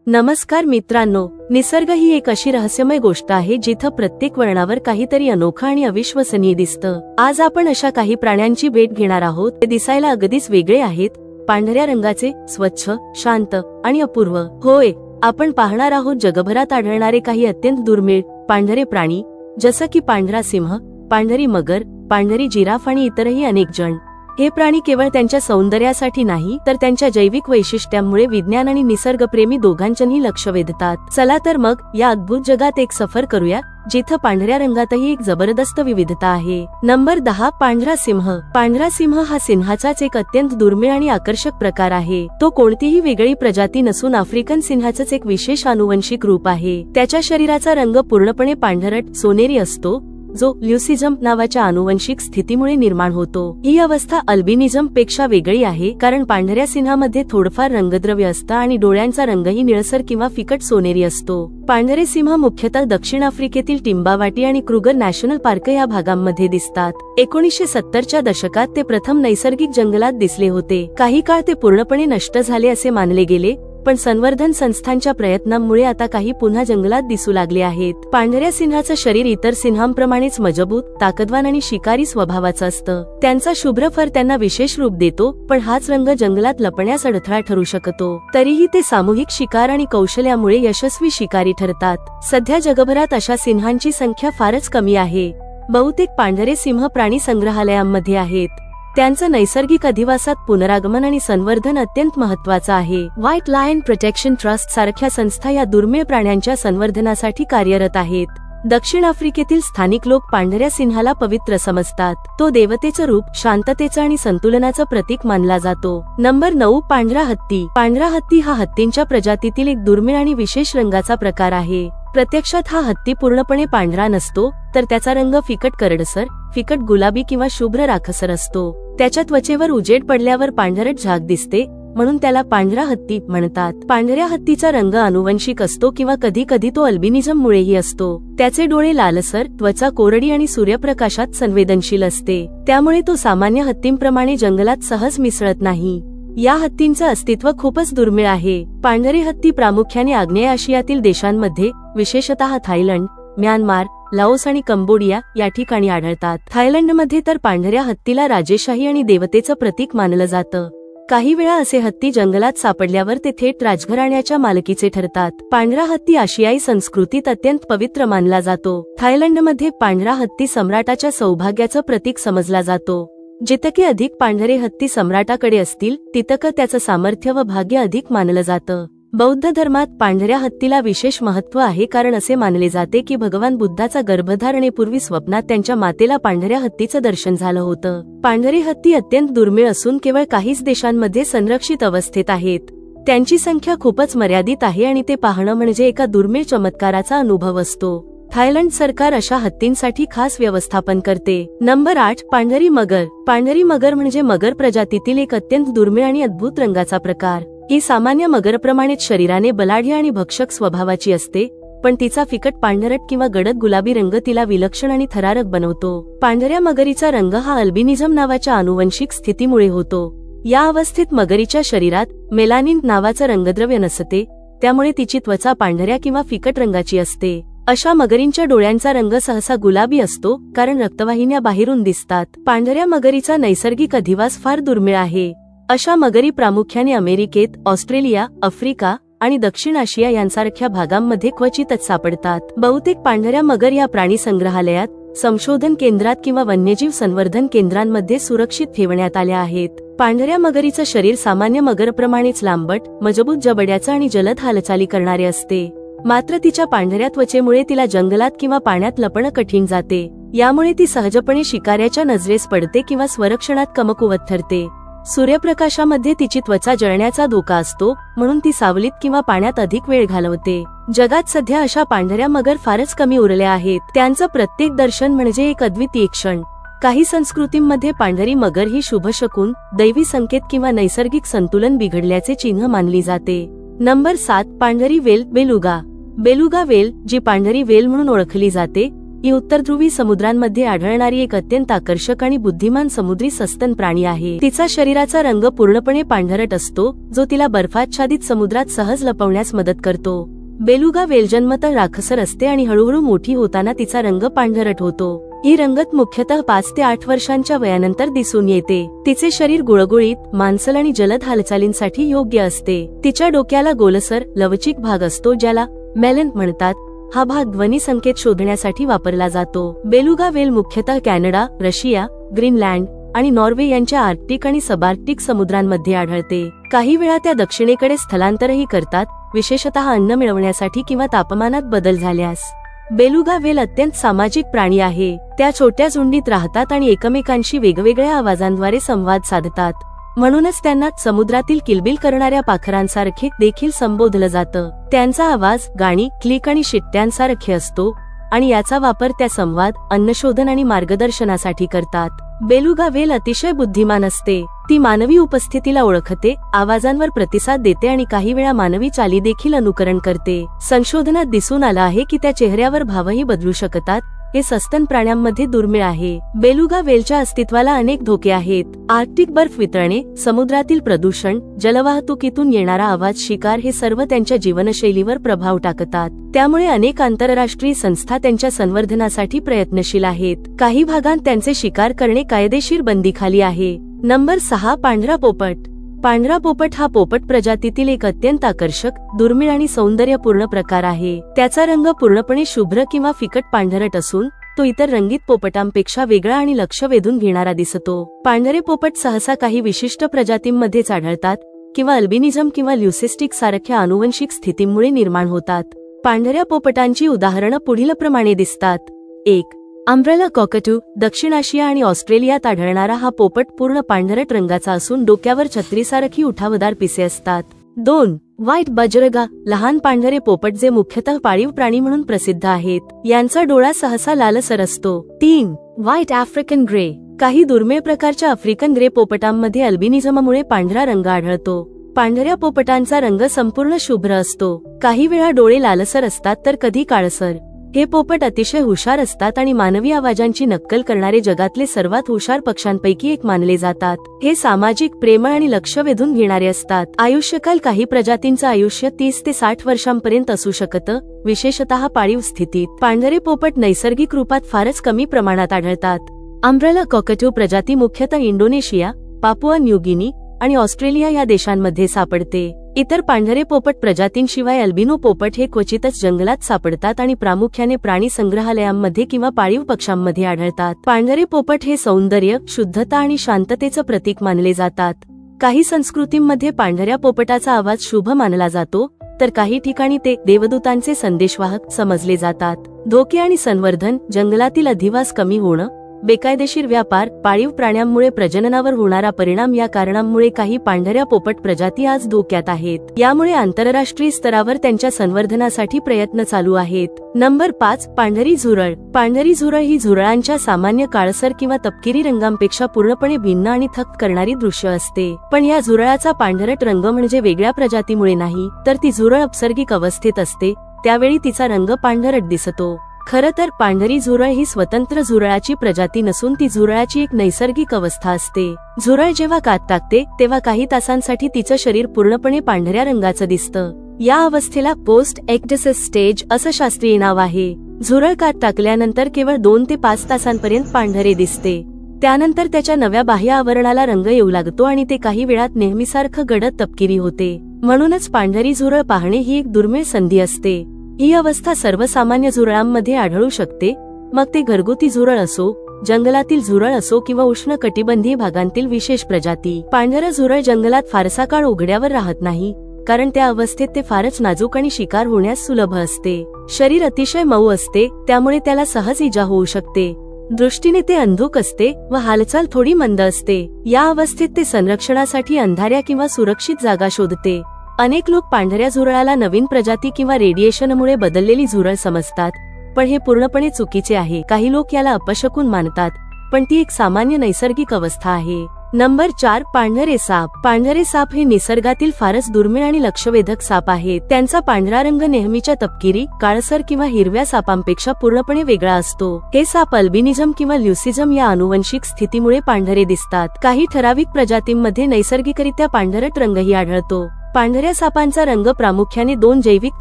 नमस्कार मित्रांनो, निसर्ग ही एक अशी रहस्यमय गोष्ट आहे जिथं प्रत्येक वळणावर काहीतरी अनोखं आणि अविश्वसनीय दिसतं। आज आपण अशा काही प्राण्यांची भेट घेणार आहोत ते दिसायला अगदीच वेगळे आहेत, पांढऱ्या रंगाचे, स्वच्छ, शांत आणि अपूर्व। होय, आपण पाहणार आहोत जगभरात आढळणारे काही अत्यंत दुर्मिळ पांढरे प्राणी, जसं की पांढरा सिंह, पांढरी मगर, पांढरी जिराफ आणि इतरही अनेक जण। हे प्राणी केवळ त्यांच्या सौंदर्यासाठी नाही तर त्यांच्या जैविक वैशिष्ट्यांमुळे विज्ञान आणि निसर्गप्रेमी दोघांचंही लक्ष वेधतात। चला तर मग या अद्भुत जगात एक सफर करूया, जिथं पांढऱ्या रंगातही एक जबरदस्त विविधता आहे। नंबर 10, पांढरा सिंह। पांढरा सिंह हा सिंहाचाच एक अत्यंत दुर्मिळ आणि आकर्षक प्रकार आहे। तो कोणतीही वेगळी प्रजाती नसून आफ्रिकन सिंहाचंच एक विशेष आनुवंशिक रूप आहे। त्याच्या शरीराचा रंग पूर्णपणे पांढरट सोनेरी असतो, जो ल्युसिझम नावाच्या आनुवंशिक स्थितीमुळे निर्माण होतो। ही अवस्था अल्बिनिझम पेक्षा वेगळी आहे, कारण पांढऱ्या सिंहामध्ये थोडंफार रंगद्रव्य असतं आणि डोळ्यांचा रंगही निळसर किंवा फिकट सोनेरी असतो। पांढरे सिंह मुख्यतः दक्षिण आफ्रिकेतील टिम्बावाटी आणि क्रुगर नॅशनल पार्क या भागांमध्ये दिसतात। 1970च्या दशकात ते प्रथम नैसर्गिक जंगलात दिसले होते। काही काळ ते पूर्णपणे नष्ट झाले असे मानले गेले, पण संवर्धन संस्थांच्या प्रयत्नांमुळे आता काही पुन्हा जंगलात दिसू लागले आहेत। पांढऱ्या सिंहाचं शरीर इतर सिंहांप्रमाणेच मजबूत, ताकदवान आणि शिकारी स्वभावाचं असतं। त्यांचा शुभ्र फर त्यांना विशेष रूप देतो, पण हाच रंग जंगलात लपण्यास अडथळा ठरू शकतो। तरीही ते सामूहिक शिकार आणि कौशल्यामुळे यशस्वी शिकारी ठरतात। सध्या जगभरात अशा सिंहांची संख्या फारच कमी आहे। बहुतेक पांढरे सिंह प्राणी संग्रहालयांमध्ये आहेत। त्यांचं नैसर्गिक अधिवासात पुनरागमन आणि संवर्धन अत्यंत महत्त्वाचं आहे। व्हाईट लायन प्रोटेक्शन ट्रस्ट सारख्या संस्था या दुर्मिळ प्राण्यांच्या संवर्धनासाठी कार्यरत आहेत। दक्षिण आफ्रिकेतील स्थानिक लोक पांढऱ्या सिंहाला पवित्र समजतात। तो देवतेचं रूप, शांततेचं आणि संतुलनाचं प्रतीक मानला जातो। नंबर 9, पांढरा हत्ती। पांढरा हत्ती हा हत्तींच्या प्रजातीतील एक दुर्मिळ आणि विशेष रंगाचा प्रकार आहे। प्रत्यक्षात हा हत्ती पूर्णपणे पांढरा नसतो, तर त्याचा रंग फिकट करडसर, फिकट गुलाबी किंवा शुभ्र राखसर असतो। त्याच्या त्वचेवर उजेड पडल्यावर पांढरट झाक दिसते, म्हणून त्याला पांढरा हत्ती म्हणतात। पांढऱ्या हत्तीचा रंग आनुवंशिक असतो किंवा कधी कधी तो अल्बिनिझम मुळेही असतो। त्याचे डोळे लालसर, त्वचा कोरडी आणि सूर्यप्रकाशात संवेदनशील असते, त्यामुळे तो सामान्य हत्तींप्रमाणे जंगलात सहज मिसळत नाही। या हत्तींचं अस्तित्व खूपच दुर्मिळ आहे। पांढरे हत्ती प्रामुख्याने आग्नेय आशियातील देशांमध्ये, विशेषतः थायलंड, म्यानमार, लाओस आणि कंबोडिया या ठिकाणी आढळतात। थायलंडमध्ये तर पांढऱ्या हत्तीला राजेशाही आणि देवतेचं प्रतीक मानलं जातं। काही वेळा असे हत्ती जंगलात सापडल्यावर ते थेट राजघराण्याच्या मालकीचे ठरतात। पांढरा हत्ती आशियाई संस्कृतीत अत्यंत पवित्र मानला जातो। थायलंडमध्ये पांढरा हत्ती सम्राटाच्या सौभाग्याचं प्रतीक समजला जातो। जितके अधिक पांढरे हत्ती सम्राटाकडे असतील, तितकं त्याचं सामर्थ्य व भाग्य अधिक मानलं जातं। बौद्ध धर्मात पांढऱ्या हत्तीला विशेष महत्त्व आहे, कारण असे मानले जाते की भगवान बुद्धाचा गर्भधारणेपूर्वी स्वप्नात त्यांच्या मातेला पांढऱ्या हत्तीचं दर्शन झालं होतं। पांढरे हत्ती अत्यंत दुर्मिळ असून केवळ काहीच देशांमध्ये संरक्षित अवस्थेत आहेत। त्यांची संख्या खूपच मर्यादित आहे आणि ते पाहणं म्हणजे एका दुर्मिळ चमत्काराचा अनुभव असतो। थायलंड सरकार अशा हत्तींसाठी खास व्यवस्थापन करते। नंबर 8, पांढरी मगर। पांढरी मगर म्हणजे मगर प्रजातीतील एक अत्यंत दुर्मिळ आणि अद्भुत रंगाचा प्रकार। ही सामान्य मगरप्रमाणेच शरीराने बलाढ्य आणि भक्षक स्वभावाची असते, पण तिचा फिकट पांढरट किंवा गडद गुलाबी रंग तिला विलक्षण आणि थरारक बनवतो। पांढऱ्या मगरीचा रंग हा अल्बिनिझम नावाच्या आनुवंशिक स्थितीमुळे होतो। या अवस्थेत मगरीच्या शरीरात मेलानिन नावाचं रंगद्रव्य नसते, त्यामुळे तिची त्वचा पांढऱ्या किंवा फिकट रंगाची असते। अशा मगरींच्या डोळ्यांचा रंग सहसा गुलाबी असतो, कारण रक्तवाहिन्या बाहेरून दिसतात। पांढऱ्या मगरीचा नैसर्गिक अधिवास फार दुर्मिळ आहे। अशा मगरी प्रामुख्याने अमेरिकेत, ऑस्ट्रेलिया, आफ्रिका आणि दक्षिण आशिया यांसारख्या भागांमध्ये क्वचितच सापडतात। बहुतेक पांढऱ्या मगर या प्राणी संग्रहालयात, संशोधन केंद्रात किंवा वन्यजीव संवर्धन केंद्रांमध्ये सुरक्षित ठेवण्यात आल्या आहेत। पांढऱ्या मगरीचं शरीर सामान्य मगरप्रमाणेच लांबट, मजबूत जबड्याचं आणि जलद हालचाली करणारे असते। मात्र तिच्या पांढऱ्या त्वचेमुळे तिला जंगलात किंवा पाण्यात लपणं कठीण जाते। यामुळे ती सहजपणे शिकाऱ्याच्या नजरेस पडते किंवा स्वरक्षणात कमकुवत ठरते। सूर्यप्रकाशामध्ये तिची त्वचा जळण्याचा धोका असतो, म्हणून ती सावलीत किंवा पाण्यात अधिक वेळ घालवते। जगात सध्या अशा पांढऱ्या मगर फारच कमी उरल्या आहेत। त्यांचं प्रत्येक दर्शन म्हणजे एक अद्वितीय क्षण। काही संस्कृतींमध्ये पांढरी मगर ही शुभशकुन, दैवी संकेत किंवा नैसर्गिक संतुलन बिघडल्याचे चिन्ह मानली जाते। नंबर 7, पांढरी वेल, बेलुगा। बेलुगा वेल, जी पांढरी वेल म्हणून ओळखली जाते, ही उत्तर ध्रुवी समुद्रांमध्ये आढळणारी एक अत्यंत आकर्षक आणि बुद्धिमान समुद्री सस्तन प्राणी आहे। तिचा शरीराचा रंग पूर्णपणे पांढरट असतो, जो तिला बर्फाच्छादित समुद्रात सहज लपवण्यास मदत करतो। बेलुगा वेल जन्मतः राखसर असते आणि हळूहळू मोठी होताना तिचा रंग पांढरट होतो। ही रंगत मुख्यतः 5 ते 8 वर्षांच्या वयानंतर दिसून येते। तिचे शरीर गुळगुळीत, मांसल आणि जलद हालचालींसाठी योग्य असते। तिच्या डोक्याला गोलसर, लवचिक भाग असतो ज्याला मेलन म्हणतात। हा भाग ध्वनी संकेत शोधण्यासाठी वापरला जातो। बेलुगा वेल मुख्यतः कॅनडा, रशिया, ग्रीनलँड आणि नॉर्वे यांच्या आर्क्टिक आणि सबार्क्टिक समुद्रांमध्ये आढळते। काही वेळा त्या दक्षिणेकडे स्थलांतरही करतात, विशेषतः अन्न मिळवण्यासाठी किंवा तापमानात बदल झाल्यास। बेलुगा वेल अत्यंत सामाजिक प्राणी आहे। त्या छोट्या झुंडीत राहतात आणि एकमेकांशी वेगवेगळ्या आवाजांद्वारे संवाद साधतात। म्हणूनच त्यांना समुद्रातील किलबिल करणाऱ्या पाखरांसारखे देखील संबोधलं जातं। त्यांचा आवाज गाणी, क्लिक आणि शिट्ट्यांसारखे असतो आणि याचा वापर त्या संवाद, अन्नशोधन आणि मार्गदर्शनासाठी करतात। बेलुगा वेल अतिशय बुद्धिमान असते। ती मानवी उपस्थितीला ओळखते, आवाजांवर प्रतिसाद देते आणि काही वेळा मानवी चाली देखील अनुकरण करते। संशोधनात दिसून आलं आहे की त्या चेहऱ्यावर भावही बदलू शकतात। हे सस्तन प्राण्यांमध्ये दुर्मिळ आहे। बेलुगा वेलच्या अस्तित्वाला अनेक धोके आहेत। आर्क्टिक बर्फ वितळणे, समुद्रातील प्रदूषण, जलवाहतुकीतून येणारा आवाज, शिकार हे सर्व त्यांच्या जीवनशैलीवर प्रभाव टाकतात। त्यामुळे अनेक आंतरराष्ट्रीय संस्था त्यांच्या संवर्धनासाठी प्रयत्नशील आहेत। काही भागांत त्यांचे शिकार करणे कायदेशीर बंदीखाली आहे। नंबर 6 पांढरा पोपट। पांढरा पोपट हा पोपट प्रजातीतील एक अत्यंत आकर्षक, दुर्मिळ आणि सौंदर्यपूर्ण प्रकार आहे। त्याचा रंग पूर्णपणे शुभ्र किंवा फिकट पांढरट असून तो इतर रंगीत पोपटांपेक्षा वेगळा आणि लक्ष वेधून घेणारा दिसतो। पांढरे पोपट सहसा काही विशिष्ट प्रजातींमध्येच आढळतात किंवा अल्बिनिझम किंवा ल्युसिस्टिक सारख्या आनुवंशिक स्थितीमुळे निर्माण होतात। पांढऱ्या पोपटांची उदाहरणं पुढीलप्रमाणे दिसतात। 1. अम्ब्रेला कॉकॅटू। दक्षिण आशिया आणि ऑस्ट्रेलियात आढळणारा हा पोपट पूर्ण पांढरट रंगाचा असून डोक्यावर छत्रीसारखी उठावदार पिसे असतात। 2. व्हाईट बजरगा। लहान पांढरे पोपट जे मुख्यतः पाळीव प्राणी म्हणून प्रसिद्ध आहेत। यांचा डोळा सहसा लालसर असतो। 3. White African grey. काही दुर्मिळ प्रकारच्या आफ्रिकन ग्रे पोपटांमध्ये अल्बिनिझममुळे पांढरा रंग आढळतो। पांढऱ्या पोपटांचा रंग संपूर्ण शुभ्र असतो। काही वेळा डोळे लालसर असतात तर कधी काळसर। हे पोपट अतिशय हुशार असतात आणि मानवी आवाजांची नक्कल करणारे जगातले सर्वात हुशार पक्ष्यांपैकी एक मानले जातात। हे सामाजिक, प्रेमळ आणि लक्ष वेधून घेणारे असतात। आयुष्यकाल। काही प्रजातींचं आयुष्य 30 ते 60 वर्षांपर्यंत असू शकतं, विशेषतः पाळीव स्थितीत। पांढरे पोपट नैसर्गिक रूपात फारच कमी प्रमाणात आढळतात। अम्ब्रेला कॉकॅटू प्रजाती मुख्यतः इंडोनेशिया, पापुआ न्यू गिनी आणि ऑस्ट्रेलिया या देशांमध्ये सापडते। इतर पांढरे पोपट प्रजातींशिवाय अल्बिनो पोपट हे क्वचितच जंगलात सापडतात आणि प्रामुख्याने प्राणी संग्रहालयांमध्ये किंवा पाळीव पक्ष्यांमध्ये आढळतात। पांढरे पोपट हे सौंदर्य, शुद्धता आणि शांततेचं प्रतीक मानले जातात। काही संस्कृतींमध्ये पांढऱ्या पोपटाचा आवाज शुभ मानला जातो, तर काही ठिकाणी ते देवदूतांचे संदेशवाहक समजले जातात। धोके आणि संवर्धन। जंगलातील अधिवास कमी होणं, बेकायदेशीर व्यापार, पाळीव प्राण्यांमुळे प्रजननावर होणारा परिणाम या कारणांमुळे काही पांढऱ्या पोपट प्रजाती आज धोक्यात आहेत। यामुळे आंतरराष्ट्रीय स्तरावर त्यांच्या संवर्धनासाठी प्रयत्न चालू आहेत। नंबर 5 पांढरी झुरळ। पांढरी झुरळ ही झुरळांच्या सामान्य काळसर किंवा तपकिरी रंगांपेक्षा पूर्णपणे भिन्न आणि थक्क करणारी दृश्य असते। पण या झुरळाचा पांढरट रंग म्हणजे वेगळ्या प्रजातीमुळे नाही, तर ती झुरळ अपसर्गिक अवस्थेत असते, त्यावेळी तिचा रंग पांढरट दिसतो। खरं तर पांढरी झुरळ ही स्वतंत्र झुरळाची प्रजाती नसून ती झुरळाची एक नैसर्गिक अवस्था असते। झुरळ जेव्हा कात टाकते तेव्हा काही तासांसाठी तिचं शरीर पूर्णपणे पांढऱ्या रंगाचं दिसतं। या अवस्थेला पोस्ट एक्टेसिस स्टेज असं शास्त्रीय नाव आहे। झुरळ कात टाकल्यानंतर केवळ 2 ते 5 तासांपर्यंत पांढरे दिसते। त्यानंतर त्याच्या नव्या बाह्य आवरणाला रंग येऊ लागतो आणि ते काही वेळात नेहमीसारखं गडद तपकिरी होते। म्हणूनच पांढरी झुरळ पाहणे ही एक दुर्मिळ संधी असते। ही अवस्था सर्वसामान्य झुरळांमध्ये आढळू शकते, मग ते घरगुती झुरळ असो, जंगलातील झुरळ असो किंवा उष्ण कटिबंधीय भागांतील विशेष प्रजाती। पांढरं झुरळ जंगलात फारसा काळ उघड्यावर राहत नाही, कारण त्या अवस्थेत ते फारच नाजूक आणि शिकार होण्यास सुलभ असते। शरीर अतिशय मऊ असते, त्यामुळे त्याला सहज इजा होऊ शकते। दृष्टीने ते अंधुक असते व हालचाल थोडी मंद असते। या अवस्थेत ते संरक्षणासाठी अंधाऱ्या किंवा सुरक्षित जागा शोधते। अनेक लोक पांढऱ्या झुरळाला नवीन प्रजाती किंवा रेडिएशनमुळे बदललेली झुरळ समजतात, पण हे पूर्णपणे चुकीचे आहे। काही लोक याला अपशकुन मानतात, पण ती एक सामान्य नैसर्गिक अवस्था आहे। नंबर 4 पांढरे साप. पांढरे साप हे निसर्गातील फारच दुर्मिळ आणि लक्षवेधक साप आहेत. त्यांचा पांढरा रंग नेहमीच्या तपकिरी, काळसर किंवा हिरव्या सापांपेक्षा पूर्णपणे वेगळा असतो. हे साप अल्बिनिझम किंवा ल्युसिझम या आनुवंशिक स्थितीमुळे पांढरे दिसतात. काही ठराविक प्रजातींमध्ये नैसर्गिकरित्या पांढरट रंगही आढळतो. पांढऱ्या सापांचा रंग प्रामुख्याने 2 जैविक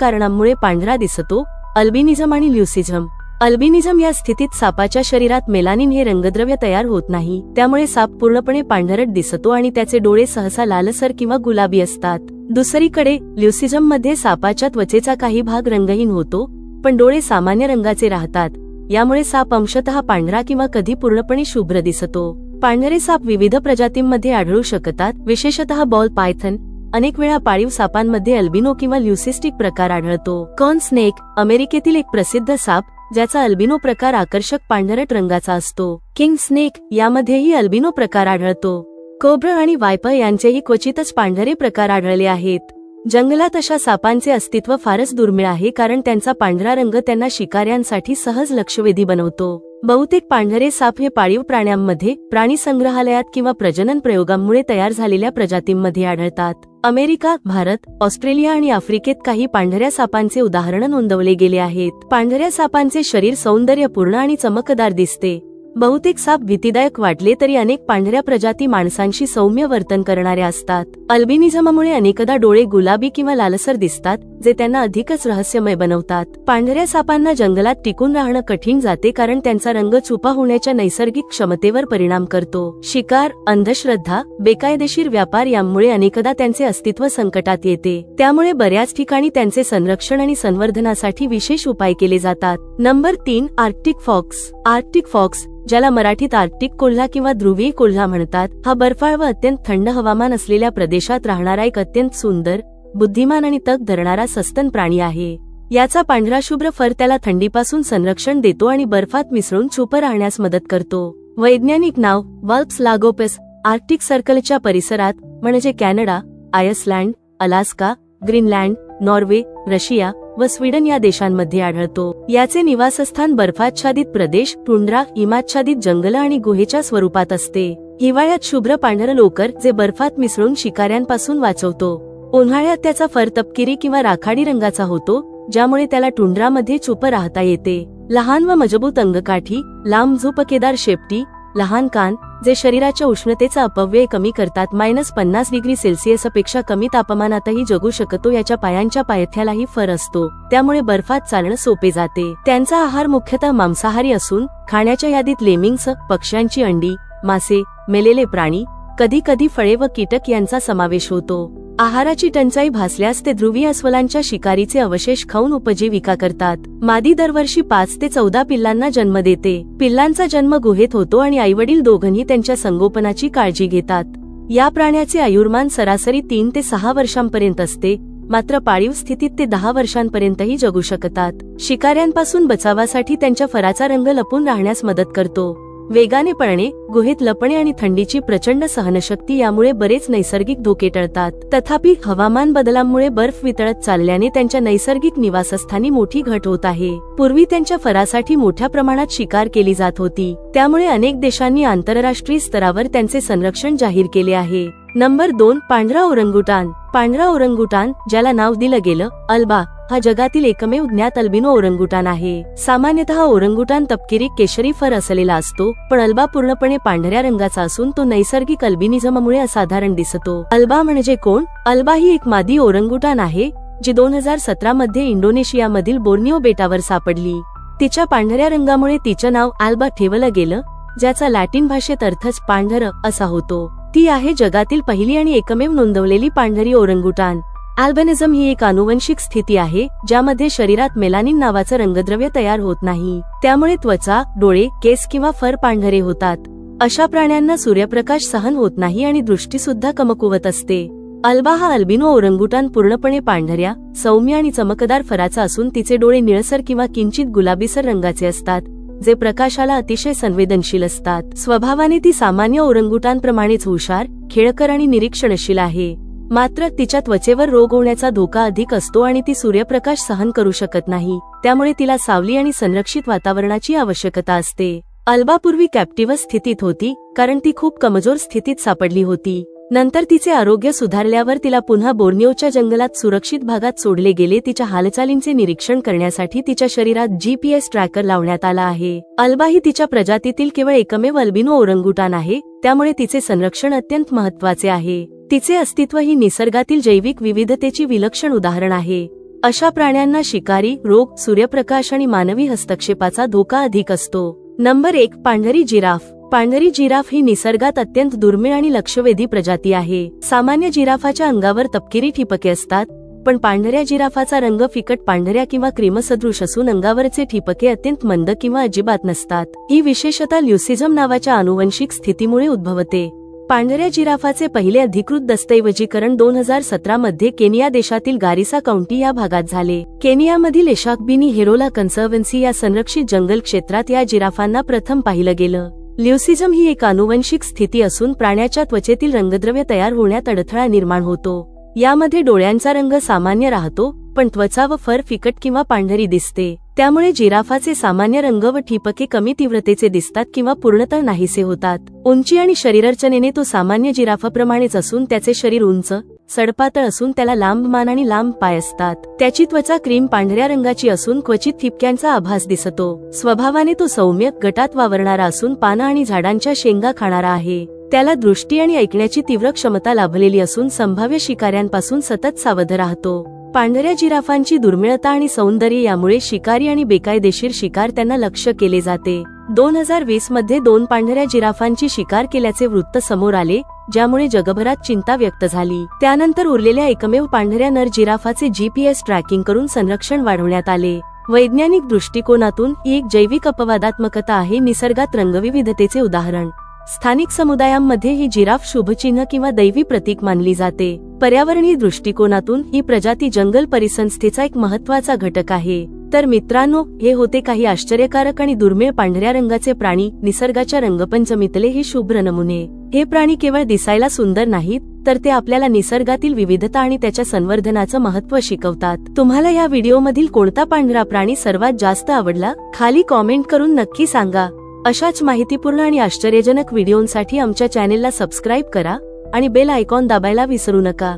कारणांमुळे पांढरा दिसतो, अल्बिनिझम आणि ल्युसिझम. अल्बिनिझम या स्थितीत सापाच्या शरीरात मेलानिन हे रंगद्रव्य तयार होत नाही, त्यामुळे साप पूर्णपणे पांढरट दिसतो आणि त्याचे डोळे सहसा लालसर किंवा गुलाबी असतात. दुसरीकडे ल्युसिझम मध्ये सापाच्या त्वचेचा काही भाग रंगहीन होतो, पण डोळे सामान्य रंगाचे राहतात. यामुळे साप अंशतः पांढरा किंवा कधी पूर्णपणे शुभ्र दिसतो. पांढरे साप विविध प्रजातींमध्ये आढळू शकतात, विशेषतः बॉल पायथन. अनेक वेळा पाळीव सापांमध्ये अल्बिनो किंवा ल्युसिस्टिक प्रकार आढळतो. कॉर्न स्नेक अमेरिकेतील एक प्रसिद्ध साप, ज्याचा अल्बिनो प्रकार आकर्षक पांढरट रंगाचा असतो. किंग स्नेक यामध्येही अल्बिनो प्रकार आढळतो. कोब्रा आणि वायपर यांचेही क्वचितच पांढरे प्रकार आढळले आहेत. जंगलात अशा सापांचे अस्तित्व फारच दुर्मिळ आहे, कारण त्यांचा पांढरा रंग त्यांना शिकाऱ्यांसाठी सहज लक्षवेधी बनवतो. बहुतेक पांढरे साप हे पाळीव प्राण्यांमध्ये, प्राणी संग्रहालयात किंवा प्रजनन प्रयोगांमुळे तयार झालेल्या प्रजातींमध्ये आढळतात. अमेरिका, भारत, ऑस्ट्रेलिया आणि आफ्रिकेत काही पांढऱ्या सापांचे उदाहरण नोंदवले गेले आहेत. पांढऱ्या सापांचे शरीर सौंदर्यपूर्ण आणि चमकदार दिसते. बहुतेक साप भीतीदायक वाटले तरी अनेक पांढऱ्या प्रजाती माणसांशी सौम्य वर्तन करणाऱ्या असतात. अल्बिनिझममुळे अनेकदा डोळे गुलाबी किंवा लालसर दिसतात, जे त्यांना अधिकच रहस्यमय बनवतात. पांढऱ्या सापांना जंगलात टिकून राहणं कठीण जाते, कारण त्यांचा रंग छुपा होण्याच्या नैसर्गिक क्षमतेवर परिणाम करतो. शिकार, अंधश्रद्धा, बेकायदेशीर व्यापार यामुळे अनेकदा त्यांचे अस्तित्व संकटात येते. त्यामुळे बऱ्याच ठिकाणी त्यांचे संरक्षण आणि संवर्धनासाठी विशेष उपाय केले जातात. Number 3 Arctic fox. Arctic fox, ज्याला मराठीत आर्क्टिक कोल्हा किंवा ध्रुवीय कोल्हा म्हणतात, हा बर्फाळ व अत्यंत थंड हवामान असलेल्या प्रदेशात राहणारा एक अत्यंत सुंदर, बुद्धिमान आणि तग धरणारा सस्तन प्राणी आहे. याचा पांढरा शुभ्र फर त्याला थंडीपासून संरक्षण देतो आणि बर्फात मिसळून छुपं राहण्यास मदत करतो. वैज्ञानिक नाव वल्प्स लागोपस. आर्क्टिक सर्कलच्या परिसरात, म्हणजे Canada, Iceland, Alaska, Greenland, Norway, Russia व स्वीडन या देशांमध्ये आढळतो. याचे निवासस्थान बर्फाच्छादित प्रदेश, टुंड्रा, हिमाच्छादित जंगल आणि गुहेच्या स्वरूपात असते. हिवाळ्यात शुभ्र पांढरं लोकर, जे बर्फात मिसळून शिकाऱ्यांपासून वाचवतो. उन्हाळ्यात त्याचा फर तपकिरी किंवा राखाडी रंगाचा होतो, ज्यामुळे त्याला टुंड्रामध्ये छुपं राहता येते. लहान व मजबूत अंगकाठी, लांब झुपकेदार शेपटी, लहान कान, जे शरीराच्या उष्णतेचा अपव्यय कमी करतात. -50 पेक्षा कमी तापमानातही जगू शकतो. याच्या पायांच्या पायथ्यालाही फर असतो, त्यामुळे बर्फात चालणं सोपे जाते. त्यांचा आहार मुख्यतः मांसाहारी असून, खाण्याच्या यादीत लेमिंग्स, पक्ष्यांची अंडी, मासे, मेलेले प्राणी, कधी कधी फळे व कीटक यांचा समावेश होतो. आहाराची टंचाई भासल्यास ते ध्रुवीय अस्वलांच्या शिकारीचे अवशेष खाऊन उपजीविका करतात. मादी दरवर्षी 5 ते 14 पिल्लांना जन्म देते. पिल्लांचा जन्म गुहेत होतो आणि आईवडील दोघंही त्यांच्या संगोपनाची काळजी घेतात. या प्राण्याचे आयुर्मान सरासरी 3 ते 6 वर्षांपर्यंत असते, मात्र पाळीव स्थितीत ते 10 वर्षांपर्यंतही जगू शकतात. शिकाऱ्यांपासून बचावासाठी त्यांच्या फराचा रंग लपून राहण्यास मदत करतो. वेगाने पळणे, गुहेत लपणे आणि थंडीची प्रचंड सहनशक्ती यामुळे बरेच नैसर्गिक धोके टळतात. तथापि हवामान बदलामुळे बर्फ वितळत चालल्याने त्यांच्या नैसर्गिक निवासस्थानी मोठी घट होत आहे. पूर्वी त्यांच्या फरासाठी मोठ्या प्रमाणात शिकार केली जात होती, त्यामुळे अनेक देशांनी आंतरराष्ट्रीय स्तरावर त्यांचे संरक्षण जाहीर केले आहे. नंबर 2 पांढरा ओरंगुटान. पांढरा ओरंगुटान, ज्याला नाव दिलं गेलं अल्बा, हा जगातील एकमेव ज्ञात अल्बिनो ओरंगुटान आहे. सामान्यतः ओरंगुटान तपकिरी केशरी फर असलेला असतो, पण अल्बा पूर्णपणे पांढऱ्या रंगाचा असून तो नैसर्गिक अल्बिनिझममुळे असाधारण दिसतो. अल्बा म्हणजे कोण? अल्बा ही एक मादी ओरंगुटान आहे, जी 2017 मध्ये इंडोनेशियामधील बोर्निओ बेटावर सापडली. तिच्या पांढऱ्या रंगामुळे तिचं नाव अल्बा ठेवलं गेलं, ज्याचा लॅटिन भाषेत अर्थच पांढरं असा होतो. ती आहे जगातील पहिली आणि एकमेव नोंदवलेली पांढरी ओरंगुटान. अल्बिनिझम ही एक आनुवंशिक स्थिती आहे, ज्यामध्ये शरीरात मेलानिन नावाचं रंगद्रव्य तयार होत नाही. त्यामुळे त्वचा, डोळे, केस किंवा फर पांढरे होतात. अशा प्राण्यांना सूर्यप्रकाश सहन होत नाही आणि दृष्टी सुद्धा कमकुवत असते. अल्बा हा अल्बिनो ओरंगुटान पूर्णपणे पांढऱ्या, सौम्य आणि चमकदार फराचा असून तिचे डोळे निळसर किंवा किंचित गुलाबीसर रंगाचे असतात, जे प्रकाशाला अतिशय संवेदनशील असतात. स्वभावाने ती सामान्य ओरंगुटानप्रमाणेच हुशार, खेळकर आणि निरीक्षणशील आहे. मात्र तिच्या त्वचेवर रोग होण्याचा धोका अधिक असतो आणि ती सूर्यप्रकाश सहन करू शकत नाही, त्यामुळे तिला सावली आणि संरक्षित वातावरणाची आवश्यकता असते. अल्बा पूर्वी कॅप्टिव्ह स्थितीत होती कारण ती खूप कमजोर स्थितीत सापडली होती. नंतर तिचे आरोग्य सुधारल्यावर तिला पुन्हा बोर्निओच्या जंगलात सुरक्षित भागात सोडले गेले. तिच्या हालचालींचे निरीक्षण करण्यासाठी तिच्या शरीरात GPS ट्रॅकर लावण्यात आला आहे. अल्बा ही तिच्या प्रजातीतील केवळ एकमेव अल्बिनो ओरंगुटान आहे, त्यामुळे तिचे संरक्षण अत्यंत महत्त्वाचे आहे. तिचे अस्तित्व ही निसर्गातील जैविक विविधतेची विलक्षण उदाहरण आहे. अशा प्राण्यांना शिकारी, रोग, सूर्यप्रकाश आणि मानवी हस्तक्षेपाचा धोका अधिक असतो. नंबर 1. पांढरी जिराफ. पांढरी जिराफ ही निसर्गात अत्यंत दुर्मिळ आणि लक्षवेधी प्रजाती आहे. सामान्य जिराफाच्या अंगावर तपकिरी ठिपके असतात, पण पांढऱ्या जिराफाचा रंग फिकट पांढऱ्या किंवा क्रीमसदृश असून अंगावरचे ठिपके अत्यंत मंद किंवा अजिबात नसतात. ही विशेषतः ल्युसिझम नावाच्या आनुवंशिक स्थितीमुळे उद्भवते. पांढऱ्या जिराफाचे पहिले अधिकृत दस्तऐवजीकरण 2017 मध्ये केनिया देशातील गारिसा काउंटी या भागात झाले. केनियामधील एशाकबिनी हेरोला कन्झर्व्हन्सी या संरक्षित जंगल क्षेत्रात या जिराफांना प्रथम पाहिलं गेलं. ल्युसिझम ही एक आनुवंशिक स्थिती असून प्राण्याच्या त्वचेतील रंगद्रव्य तयार होण्यात अडथळा निर्माण होतो. यामध्ये डोळ्यांचा रंग सामान्य राहतो, पण त्वचा व फर फिकट किंवा पांढरी दिसते. त्यामुळे जिराफाचे सामान्य रंग व ठिपके कमी तीव्रतेचे दिसतात किंवा पूर्णतः नाहीसे होतात. उंची आणि शरीररचनेने तो सामान्य जिराफाप्रमाणेच असून त्याचे शरीर उंच, सडपातळ असून त्याला लांब मान आणि लांब पाय असतात. त्याची त्वचा क्रीम पांढऱ्या रंगाची असून क्वचित ठिपक्यांचा आभास दिसतो. स्वभावाने तो सौम्य, गटात वावरणारा असून पानं आणि झाडांच्या शेंगा खाणारा आहे. त्याला दृष्टी आणि ऐकण्याची तीव्र क्षमता लाभलेली असून संभाव्य शिकाऱ्यांपासून सतत सावध राहतो. पांढऱ्या जिराफांची दुर्मिळता आणि सौंदर्य यामुळे शिकारी आणि बेकायदेशीर शिकार त्यांना लक्ष्य केले जाते. 2020 मध्ये 2 पांढऱ्या जिराफांची शिकार केल्याचे वृत्त समोर आले, ज्यामुळे जगभरात चिंता व्यक्त झाली. त्यानंतर उरलेल्या एकमेव पांढऱ्या नर जिराफाचे GPS ट्रॅकिंग करून संरक्षण वाढवण्यात आले. वैज्ञानिक दृष्टिकोनातून ही एक जैविक अपवादात्मकता आहे, निसर्गात रंगविविधतेचे उदाहरण. स्थानिक समुदायांमध्ये ही जिराफ शुभचिन्ह किंवा दैवी प्रतीक मानली जाते. पर्यावरणीय दृष्टिकोनातून ही प्रजाती जंगल परिसंस्थेचा एक महत्त्वाचा घटक आहे. तर मित्रांनो, हे होते काही आश्चर्यकारक आणि दुर्मिळ पांढऱ्या रंगाचे प्राणी निसर्गाच्या रंगपंचमीतले हे शुभ्र नमुने. हे प्राणी केवळ दिसायला सुंदर नाहीत, तर ते आपल्याला निसर्गातील विविधता आणि त्याच्या संवर्धनाचं महत्त्व शिकवतात. तुम्हाला या व्हिडिओमधील कोणता पांढरा प्राणी सर्वात जास्त आवडला? खाली कॉमेंट करून नक्की सांगा. अशाच माहितीपूर्ण आणि आश्चर्यजनक व्हिडिओंसाठी आमच्या चॅनेलला सबस्क्राईब करा आणि बेल आयकॉन दाबायला विसरू नका.